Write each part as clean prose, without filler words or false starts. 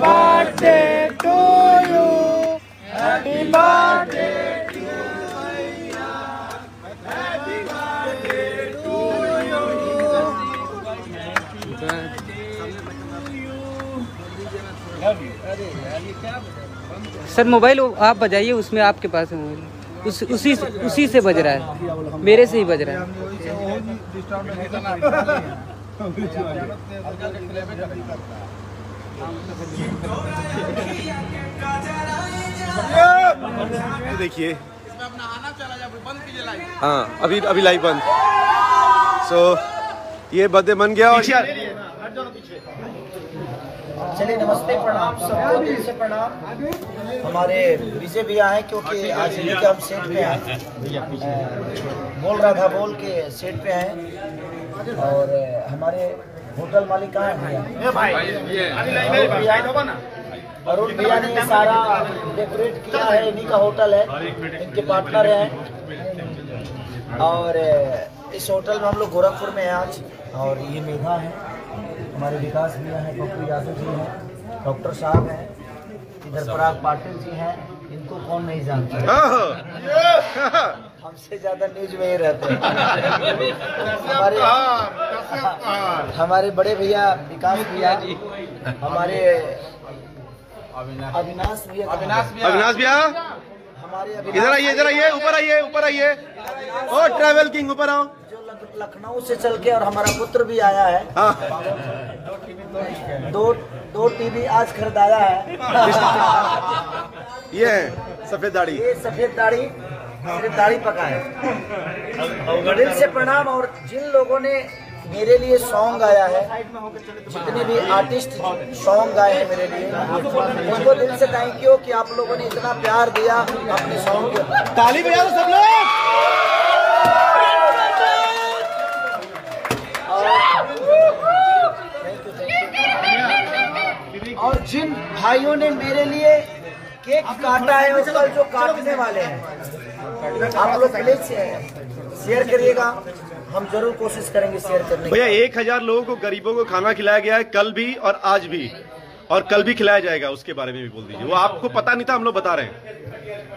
Birthday to you, happy birthday to happy birthday to you. Sir mobile आप बजाइए, उसमें आपके पास है मोबाइल, उसी से बज रहा है, मेरे से ही बज रहा है। देखिए हाँ, अभी लाइव बंद। सो ये बर्थडे बन गया। और चलिए नमस्ते, प्रणाम सबको, दिल से प्रणाम। हमारे विजय भैया हैं, क्योंकि आज इनके हम सेट पे हैं, बोल रहा था बोल के सेट पे हैं। और हमारे होटल मालिक कहाँ हैं भैया? अरुण भैया ने ये सारा डेकोरेट किया है, इन्हीं का होटल है, इनके पार्टनर हैं। और इस होटल में हम लोग गोरखपुर में हैं आज। और ये मेघा है, हमारे विकास भैया हैं, पप्पू यादव जी हैं, डॉक्टर साहब हैं, इधर पराग पाटिल जी हैं। इनको कौन नहीं जानता, हमसे ज्यादा न्यूज में ही रहते हैं। हमारे बड़े भैया विकास भैया, हमारे अविनाश भैया, हमारे इधर आइए, ऊपर आइए। ओ ट्रैवल किंग, ऊपर आओ। जो लखनऊ से चल के, और हमारा पुत्र भी आया है। दो टीवी आज खरीदाया है। ये सफेद दाढ़ी, ये सफेद दाढ़ी सिर्फ दाढ़ी पका है। दिल से प्रणाम। और जिन लोगों ने मेरे लिए सॉन्ग गाया है, जितने भी आर्टिस्ट सॉन्ग गाए हैं मेरे लिए, उनको दिल से थैंक यू कि आप लोगों ने इतना प्यार दिया अपने सॉन्ग के। ताली बजा दो सब लोग। और जिन भाइयों ने मेरे लिए केक काटा है, और कल जो काटने वाले हैं, आप लोग प्लीज शेयर करिएगा। हम जरूर कोशिश करेंगे शेयर करने की। भैया 1000 लोगों को, गरीबों को खाना खिलाया गया है, कल भी और आज भी, और कल भी खिलाया जाएगा। उसके बारे में भी बोल दीजिए। वो आपको पता नहीं था, हम लोग बता रहे हैं।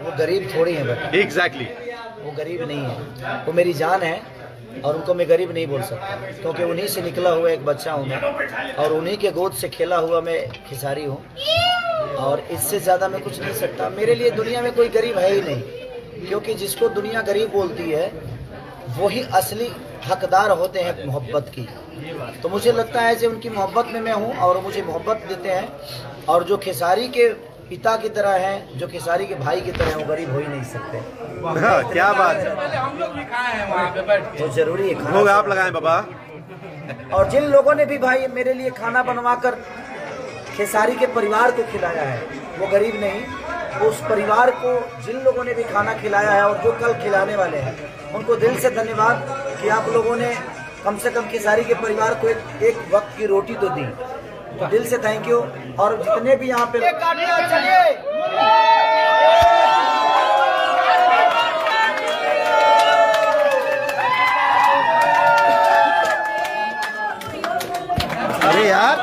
वो गरीब थोड़ी है बेटा। एग्जैक्टली, वो गरीब नहीं है, वो मेरी जान है। और उनको मैं गरीब नहीं बोल सकता, क्योंकि उन्हीं से निकला हुआ एक बच्चा हूँ मैं, और उन्हीं के गोद से खेला हुआ मैं खिसारी हूँ। और इससे ज़्यादा मैं कुछ नहीं सकता। मेरे लिए दुनिया में कोई गरीब है ही नहीं, क्योंकि जिसको दुनिया गरीब बोलती है वही असली हकदार होते हैं मोहब्बत की। तो मुझे लगता है कि उनकी मोहब्बत में मैं हूँ, और मुझे मोहब्बत देते हैं। और जो खेसारी के पिता की तरह हैं, जो खेसारी के भाई की तरह हैं, वो गरीब हो ही नहीं सकते। क्या बात है, हम लोग भी खाए हैं वहाँ पे बैठ। तो जरूरी है भोग आप लगाएं बाबा। और जिन लोगों ने भी भाई मेरे लिए खाना बनवाकर खेसारी के परिवार को खिलाया है, वो गरीब नहीं। उस परिवार को जिन लोगों ने भी खाना खिलाया है, और जो कल खिलाने वाले हैं, उनको दिल से धन्यवाद कि आप लोगों ने कम से कम खेसारी के परिवार को एक वक्त की रोटी तो दी। तो दिल से थैंक यू। और जितने भी यहाँ पे चलिए अरे यार